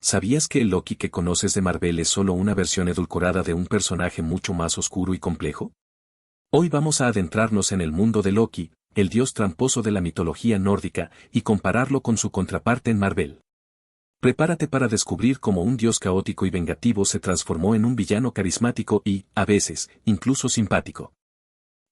¿Sabías que el Loki que conoces de Marvel es solo una versión edulcorada de un personaje mucho más oscuro y complejo? Hoy vamos a adentrarnos en el mundo de Loki, el dios tramposo de la mitología nórdica, y compararlo con su contraparte en Marvel. Prepárate para descubrir cómo un dios caótico y vengativo se transformó en un villano carismático y, a veces, incluso simpático.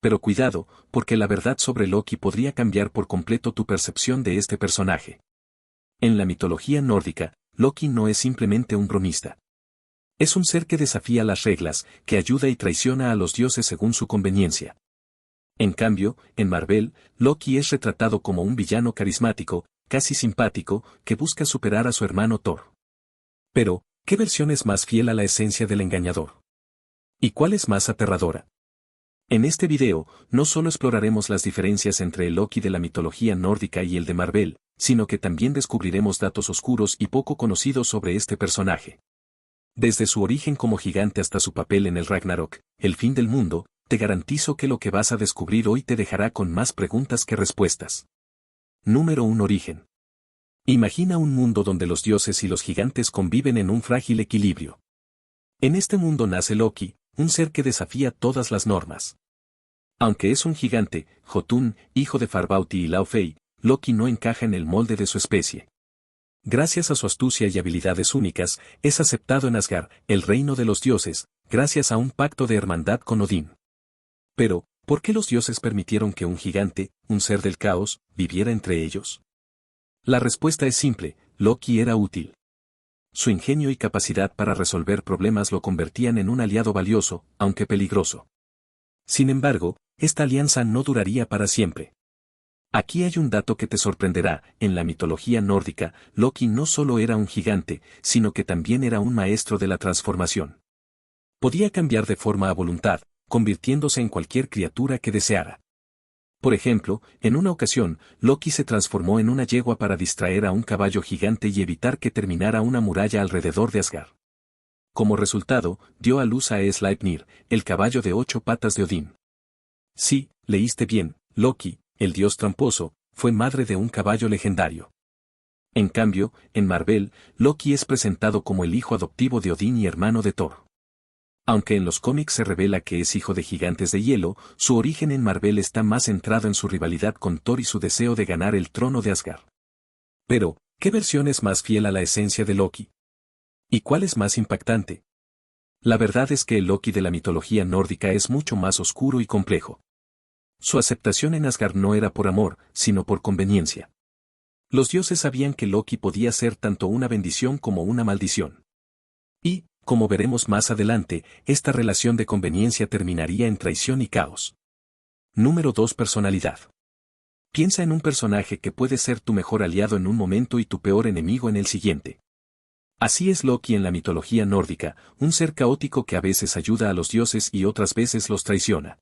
Pero cuidado, porque la verdad sobre Loki podría cambiar por completo tu percepción de este personaje. En la mitología nórdica, Loki no es simplemente un bromista. Es un ser que desafía las reglas, que ayuda y traiciona a los dioses según su conveniencia. En cambio, en Marvel, Loki es retratado como un villano carismático, casi simpático, que busca superar a su hermano Thor. Pero, ¿qué versión es más fiel a la esencia del engañador? ¿Y cuál es más aterradora? En este video, no solo exploraremos las diferencias entre el Loki de la mitología nórdica y el de Marvel, sino que también descubriremos datos oscuros y poco conocidos sobre este personaje. Desde su origen como gigante hasta su papel en el Ragnarok, el fin del mundo, te garantizo que lo que vas a descubrir hoy te dejará con más preguntas que respuestas. Número 1. Origen. Imagina un mundo donde los dioses y los gigantes conviven en un frágil equilibrio. En este mundo nace Loki, un ser que desafía todas las normas. Aunque es un gigante, Jotun, hijo de Farbauti y Laufey, Loki no encaja en el molde de su especie. Gracias a su astucia y habilidades únicas, es aceptado en Asgard, el reino de los dioses, gracias a un pacto de hermandad con Odín. Pero, ¿por qué los dioses permitieron que un gigante, un ser del caos, viviera entre ellos? La respuesta es simple: Loki era útil. Su ingenio y capacidad para resolver problemas lo convertían en un aliado valioso, aunque peligroso. Sin embargo, esta alianza no duraría para siempre. Aquí hay un dato que te sorprenderá: en la mitología nórdica, Loki no solo era un gigante, sino que también era un maestro de la transformación. Podía cambiar de forma a voluntad, convirtiéndose en cualquier criatura que deseara. Por ejemplo, en una ocasión, Loki se transformó en una yegua para distraer a un caballo gigante y evitar que terminara una muralla alrededor de Asgard. Como resultado, dio a luz a Sleipnir, el caballo de 8 patas de Odín. Sí, leíste bien, Loki, el dios tramposo, fue madre de un caballo legendario. En cambio, en Marvel, Loki es presentado como el hijo adoptivo de Odín y hermano de Thor. Aunque en los cómics se revela que es hijo de gigantes de hielo, su origen en Marvel está más centrado en su rivalidad con Thor y su deseo de ganar el trono de Asgard. Pero, ¿qué versión es más fiel a la esencia de Loki? ¿Y cuál es más impactante? La verdad es que el Loki de la mitología nórdica es mucho más oscuro y complejo. Su aceptación en Asgard no era por amor, sino por conveniencia. Los dioses sabían que Loki podía ser tanto una bendición como una maldición. Y, como veremos más adelante, esta relación de conveniencia terminaría en traición y caos. Número 2. Personalidad. Piensa en un personaje que puede ser tu mejor aliado en un momento y tu peor enemigo en el siguiente. Así es Loki en la mitología nórdica, un ser caótico que a veces ayuda a los dioses y otras veces los traiciona.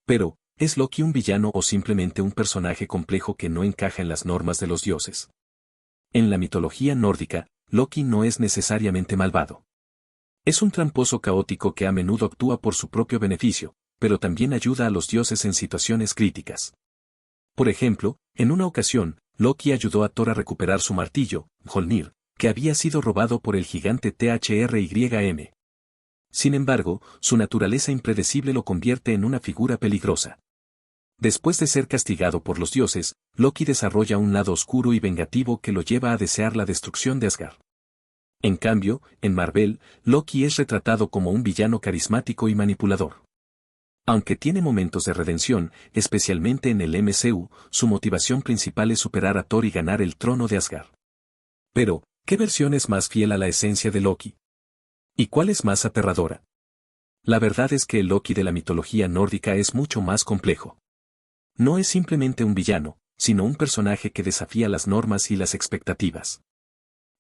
Pero, ¿es Loki un villano o simplemente un personaje complejo que no encaja en las normas de los dioses? En la mitología nórdica, Loki no es necesariamente malvado. Es un tramposo caótico que a menudo actúa por su propio beneficio, pero también ayuda a los dioses en situaciones críticas. Por ejemplo, en una ocasión, Loki ayudó a Thor a recuperar su martillo, Mjolnir, que había sido robado por el gigante Thrym. Sin embargo, su naturaleza impredecible lo convierte en una figura peligrosa. Después de ser castigado por los dioses, Loki desarrolla un lado oscuro y vengativo que lo lleva a desear la destrucción de Asgard. En cambio, en Marvel, Loki es retratado como un villano carismático y manipulador. Aunque tiene momentos de redención, especialmente en el MCU, su motivación principal es superar a Thor y ganar el trono de Asgard. Pero, ¿qué versión es más fiel a la esencia de Loki? ¿Y cuál es más aterradora? La verdad es que el Loki de la mitología nórdica es mucho más complejo. No es simplemente un villano, sino un personaje que desafía las normas y las expectativas.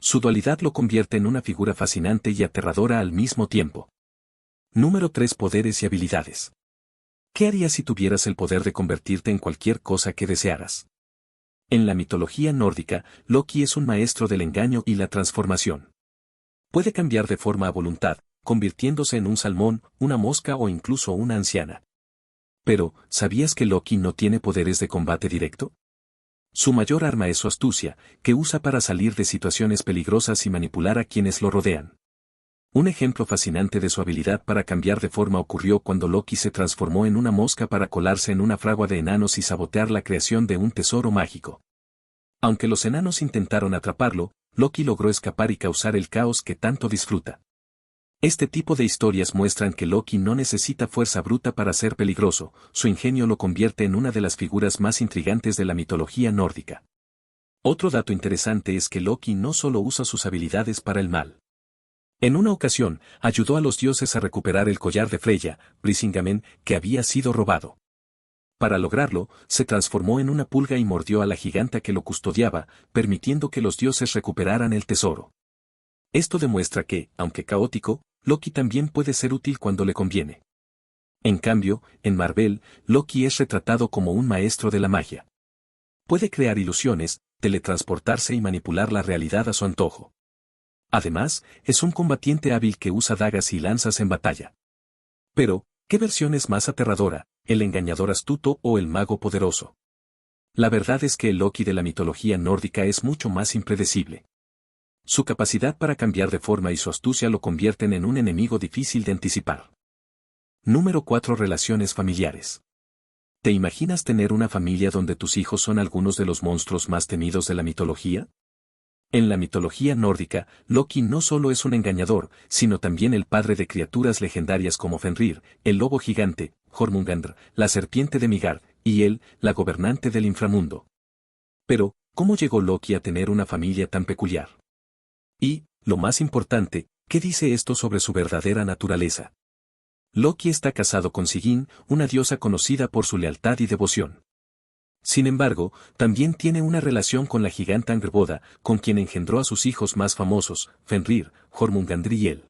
Su dualidad lo convierte en una figura fascinante y aterradora al mismo tiempo. Número 3. Poderes y habilidades. ¿Qué harías si tuvieras el poder de convertirte en cualquier cosa que desearas? En la mitología nórdica, Loki es un maestro del engaño y la transformación. Puede cambiar de forma a voluntad, convirtiéndose en un salmón, una mosca o incluso una anciana. Pero, ¿sabías que Loki no tiene poderes de combate directo? Su mayor arma es su astucia, que usa para salir de situaciones peligrosas y manipular a quienes lo rodean. Un ejemplo fascinante de su habilidad para cambiar de forma ocurrió cuando Loki se transformó en una mosca para colarse en una fragua de enanos y sabotear la creación de un tesoro mágico. Aunque los enanos intentaron atraparlo, Loki logró escapar y causar el caos que tanto disfruta. Este tipo de historias muestran que Loki no necesita fuerza bruta para ser peligroso, su ingenio lo convierte en una de las figuras más intrigantes de la mitología nórdica. Otro dato interesante es que Loki no solo usa sus habilidades para el mal. En una ocasión, ayudó a los dioses a recuperar el collar de Freya, Brisingamen, que había sido robado. Para lograrlo, se transformó en una pulga y mordió a la giganta que lo custodiaba, permitiendo que los dioses recuperaran el tesoro. Esto demuestra que, aunque caótico, Loki también puede ser útil cuando le conviene. En cambio, en Marvel, Loki es retratado como un maestro de la magia. Puede crear ilusiones, teletransportarse y manipular la realidad a su antojo. Además, es un combatiente hábil que usa dagas y lanzas en batalla. Pero, ¿qué versión es más aterradora, el engañador astuto o el mago poderoso? La verdad es que el Loki de la mitología nórdica es mucho más impredecible. Su capacidad para cambiar de forma y su astucia lo convierten en un enemigo difícil de anticipar. Número 4. Relaciones familiares. ¿Te imaginas tener una familia donde tus hijos son algunos de los monstruos más temidos de la mitología? En la mitología nórdica, Loki no solo es un engañador, sino también el padre de criaturas legendarias como Fenrir, el lobo gigante, Jormungandr, la serpiente de Midgard, y él, la gobernante del inframundo. Pero, ¿cómo llegó Loki a tener una familia tan peculiar? Y, lo más importante, ¿qué dice esto sobre su verdadera naturaleza? Loki está casado con Sigyn, una diosa conocida por su lealtad y devoción. Sin embargo, también tiene una relación con la giganta Angrboda, con quien engendró a sus hijos más famosos, Fenrir, Jormungandr y él.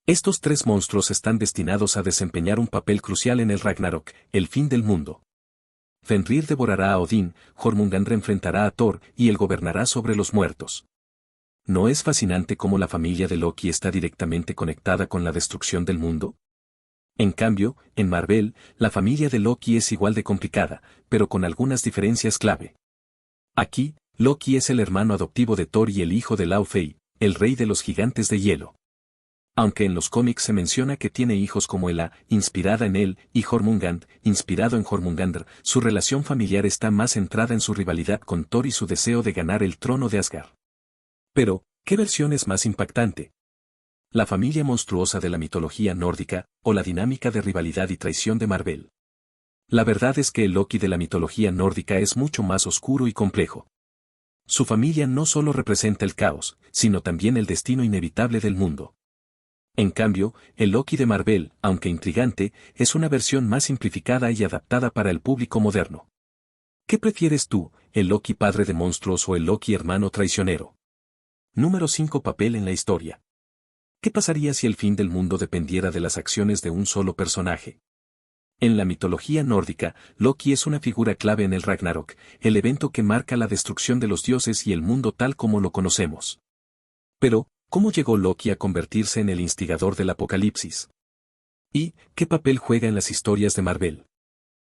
Estos tres monstruos están destinados a desempeñar un papel crucial en el Ragnarok, el fin del mundo. Fenrir devorará a Odín, Jormungandr enfrentará a Thor y él gobernará sobre los muertos. ¿No es fascinante cómo la familia de Loki está directamente conectada con la destrucción del mundo? En cambio, en Marvel, la familia de Loki es igual de complicada, pero con algunas diferencias clave. Aquí, Loki es el hermano adoptivo de Thor y el hijo de Laufey, el rey de los gigantes de hielo. Aunque en los cómics se menciona que tiene hijos como Hela, inspirada en él, y Jormungand, inspirado en Jormungandr, su relación familiar está más centrada en su rivalidad con Thor y su deseo de ganar el trono de Asgard. Pero, ¿qué versión es más impactante? ¿La familia monstruosa de la mitología nórdica, o la dinámica de rivalidad y traición de Marvel? La verdad es que el Loki de la mitología nórdica es mucho más oscuro y complejo. Su familia no solo representa el caos, sino también el destino inevitable del mundo. En cambio, el Loki de Marvel, aunque intrigante, es una versión más simplificada y adaptada para el público moderno. ¿Qué prefieres tú, el Loki padre de monstruos o el Loki hermano traicionero? Número 5. Papel en la historia. ¿Qué pasaría si el fin del mundo dependiera de las acciones de un solo personaje? En la mitología nórdica, Loki es una figura clave en el Ragnarok, el evento que marca la destrucción de los dioses y el mundo tal como lo conocemos. Pero, ¿cómo llegó Loki a convertirse en el instigador del apocalipsis? ¿Y qué papel juega en las historias de Marvel?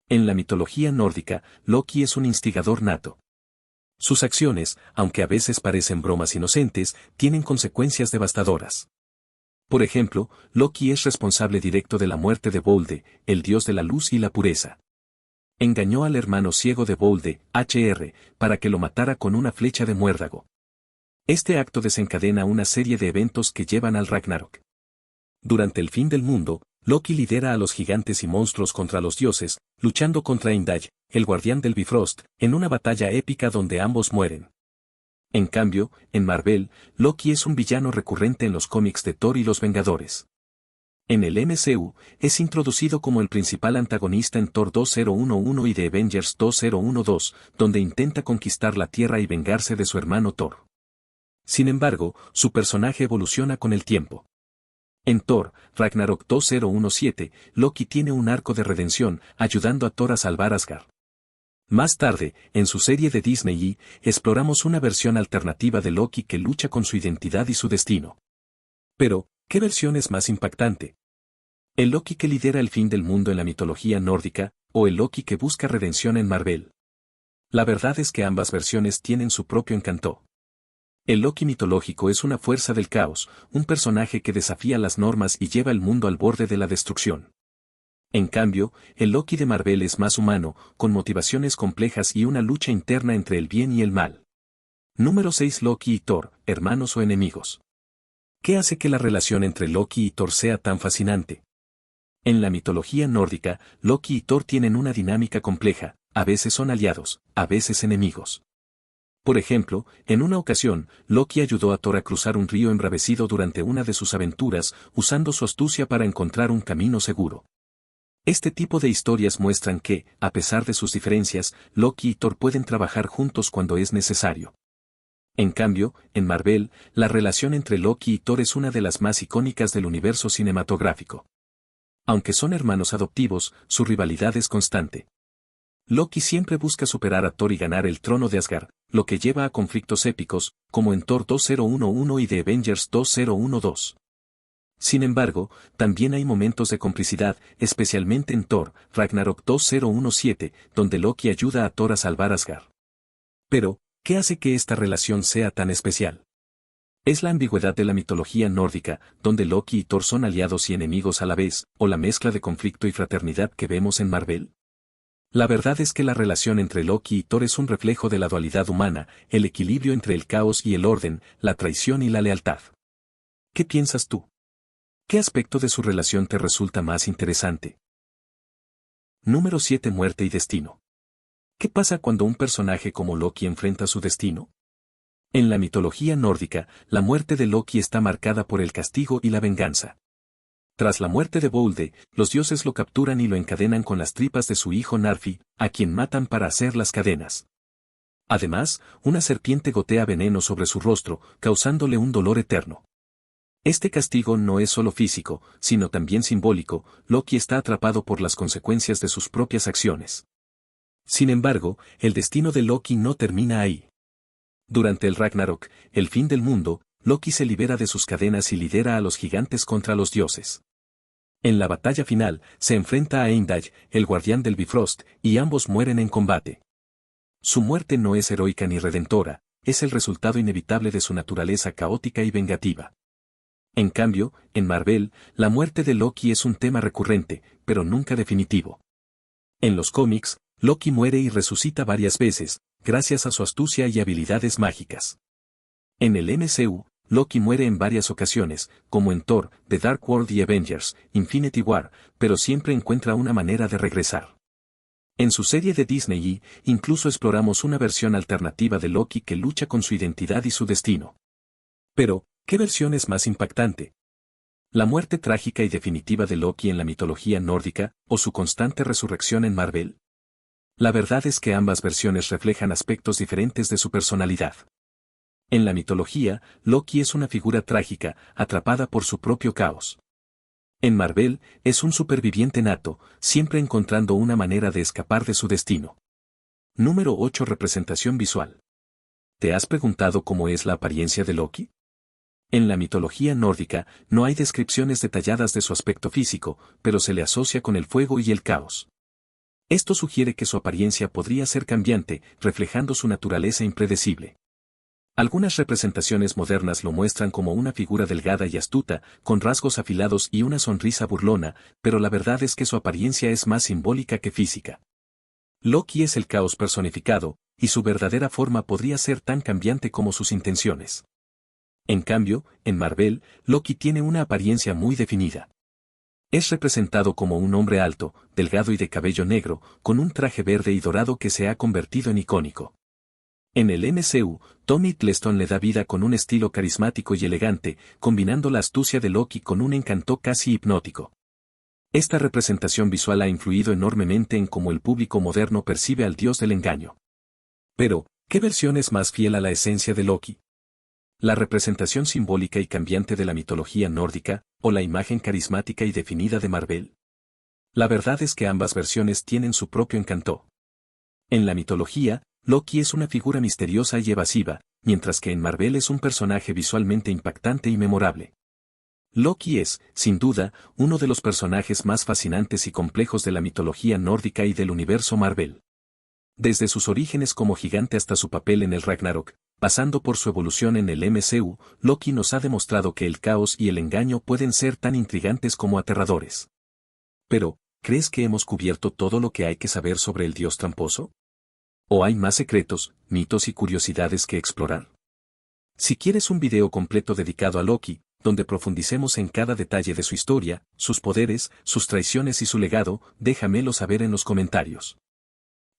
En la mitología nórdica, Loki es un instigador nato. Sus acciones, aunque a veces parecen bromas inocentes, tienen consecuencias devastadoras. Por ejemplo, Loki es responsable directo de la muerte de Bolde, el dios de la luz y la pureza. Engañó al hermano ciego de Bolde, Hr, para que lo matara con una flecha de muérdago. Este acto desencadena una serie de eventos que llevan al Ragnarok. Durante el fin del mundo, Loki lidera a los gigantes y monstruos contra los dioses, luchando contra Indaj, el guardián del Bifrost, en una batalla épica donde ambos mueren. En cambio, en Marvel, Loki es un villano recurrente en los cómics de Thor y los Vengadores. En el MCU, es introducido como el principal antagonista en Thor 2011 y The Avengers 2012, donde intenta conquistar la Tierra y vengarse de su hermano Thor. Sin embargo, su personaje evoluciona con el tiempo. En Thor, Ragnarok 2017, Loki tiene un arco de redención, ayudando a Thor a salvar Asgard. Más tarde, en su serie de Disney, exploramos una versión alternativa de Loki que lucha con su identidad y su destino. Pero, ¿qué versión es más impactante? ¿El Loki que lidera el fin del mundo en la mitología nórdica, o el Loki que busca redención en Marvel? La verdad es que ambas versiones tienen su propio encanto. El Loki mitológico es una fuerza del caos, un personaje que desafía las normas y lleva el mundo al borde de la destrucción. En cambio, el Loki de Marvel es más humano, con motivaciones complejas y una lucha interna entre el bien y el mal. Número 6. Loki y Thor, hermanos o enemigos. ¿Qué hace que la relación entre Loki y Thor sea tan fascinante? En la mitología nórdica, Loki y Thor tienen una dinámica compleja, a veces son aliados, a veces enemigos. Por ejemplo, en una ocasión, Loki ayudó a Thor a cruzar un río embravecido durante una de sus aventuras, usando su astucia para encontrar un camino seguro. Este tipo de historias muestran que, a pesar de sus diferencias, Loki y Thor pueden trabajar juntos cuando es necesario. En cambio, en Marvel, la relación entre Loki y Thor es una de las más icónicas del universo cinematográfico. Aunque son hermanos adoptivos, su rivalidad es constante. Loki siempre busca superar a Thor y ganar el trono de Asgard, lo que lleva a conflictos épicos, como en Thor 2011 y The Avengers 2012. Sin embargo, también hay momentos de complicidad, especialmente en Thor, Ragnarok 2017, donde Loki ayuda a Thor a salvar Asgard. Pero, ¿qué hace que esta relación sea tan especial? ¿Es la ambigüedad de la mitología nórdica, donde Loki y Thor son aliados y enemigos a la vez, o la mezcla de conflicto y fraternidad que vemos en Marvel? La verdad es que la relación entre Loki y Thor es un reflejo de la dualidad humana, el equilibrio entre el caos y el orden, la traición y la lealtad. ¿Qué piensas tú? ¿Qué aspecto de su relación te resulta más interesante? Número 7. Muerte y destino. ¿Qué pasa cuando un personaje como Loki enfrenta su destino? En la mitología nórdica, la muerte de Loki está marcada por el castigo y la venganza. Tras la muerte de Bolde, los dioses lo capturan y lo encadenan con las tripas de su hijo Narfi, a quien matan para hacer las cadenas. Además, una serpiente gotea veneno sobre su rostro, causándole un dolor eterno. Este castigo no es solo físico, sino también simbólico. Loki está atrapado por las consecuencias de sus propias acciones. Sin embargo, el destino de Loki no termina ahí. Durante el Ragnarok, el fin del mundo, Loki se libera de sus cadenas y lidera a los gigantes contra los dioses. En la batalla final, se enfrenta a Heimdall, el guardián del Bifrost, y ambos mueren en combate. Su muerte no es heroica ni redentora, es el resultado inevitable de su naturaleza caótica y vengativa. En cambio, en Marvel, la muerte de Loki es un tema recurrente, pero nunca definitivo. En los cómics, Loki muere y resucita varias veces, gracias a su astucia y habilidades mágicas. En el MCU, Loki muere en varias ocasiones, como en Thor, The Dark World y Avengers, Infinity War, pero siempre encuentra una manera de regresar. En su serie de Disney, incluso exploramos una versión alternativa de Loki que lucha con su identidad y su destino. Pero, ¿qué versión es más impactante? ¿La muerte trágica y definitiva de Loki en la mitología nórdica, o su constante resurrección en Marvel? La verdad es que ambas versiones reflejan aspectos diferentes de su personalidad. En la mitología, Loki es una figura trágica, atrapada por su propio caos. En Marvel, es un superviviente nato, siempre encontrando una manera de escapar de su destino. Número 8. Representación visual. ¿Te has preguntado cómo es la apariencia de Loki? En la mitología nórdica, no hay descripciones detalladas de su aspecto físico, pero se le asocia con el fuego y el caos. Esto sugiere que su apariencia podría ser cambiante, reflejando su naturaleza impredecible. Algunas representaciones modernas lo muestran como una figura delgada y astuta, con rasgos afilados y una sonrisa burlona, pero la verdad es que su apariencia es más simbólica que física. Loki es el caos personificado, y su verdadera forma podría ser tan cambiante como sus intenciones. En cambio, en Marvel, Loki tiene una apariencia muy definida. Es representado como un hombre alto, delgado y de cabello negro, con un traje verde y dorado que se ha convertido en icónico. En el MCU, Tom Hiddleston le da vida con un estilo carismático y elegante, combinando la astucia de Loki con un encanto casi hipnótico. Esta representación visual ha influido enormemente en cómo el público moderno percibe al dios del engaño. Pero, ¿qué versión es más fiel a la esencia de Loki? ¿La representación simbólica y cambiante de la mitología nórdica, o la imagen carismática y definida de Marvel? La verdad es que ambas versiones tienen su propio encanto. En la mitología, Loki es una figura misteriosa y evasiva, mientras que en Marvel es un personaje visualmente impactante y memorable. Loki es, sin duda, uno de los personajes más fascinantes y complejos de la mitología nórdica y del universo Marvel. Desde sus orígenes como gigante hasta su papel en el Ragnarok, pasando por su evolución en el MCU, Loki nos ha demostrado que el caos y el engaño pueden ser tan intrigantes como aterradores. Pero, ¿crees que hemos cubierto todo lo que hay que saber sobre el dios tramposo? ¿O hay más secretos, mitos y curiosidades que explorar? Si quieres un video completo dedicado a Loki, donde profundicemos en cada detalle de su historia, sus poderes, sus traiciones y su legado, déjamelo saber en los comentarios.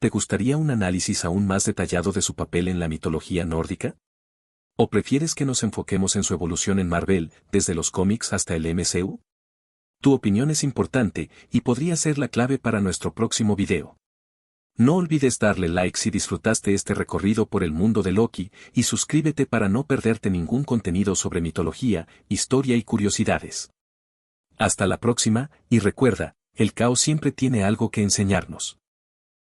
¿Te gustaría un análisis aún más detallado de su papel en la mitología nórdica? ¿O prefieres que nos enfoquemos en su evolución en Marvel, desde los cómics hasta el MCU? Tu opinión es importante y podría ser la clave para nuestro próximo video. No olvides darle like si disfrutaste este recorrido por el mundo de Loki y suscríbete para no perderte ningún contenido sobre mitología, historia y curiosidades. Hasta la próxima, y recuerda, el caos siempre tiene algo que enseñarnos.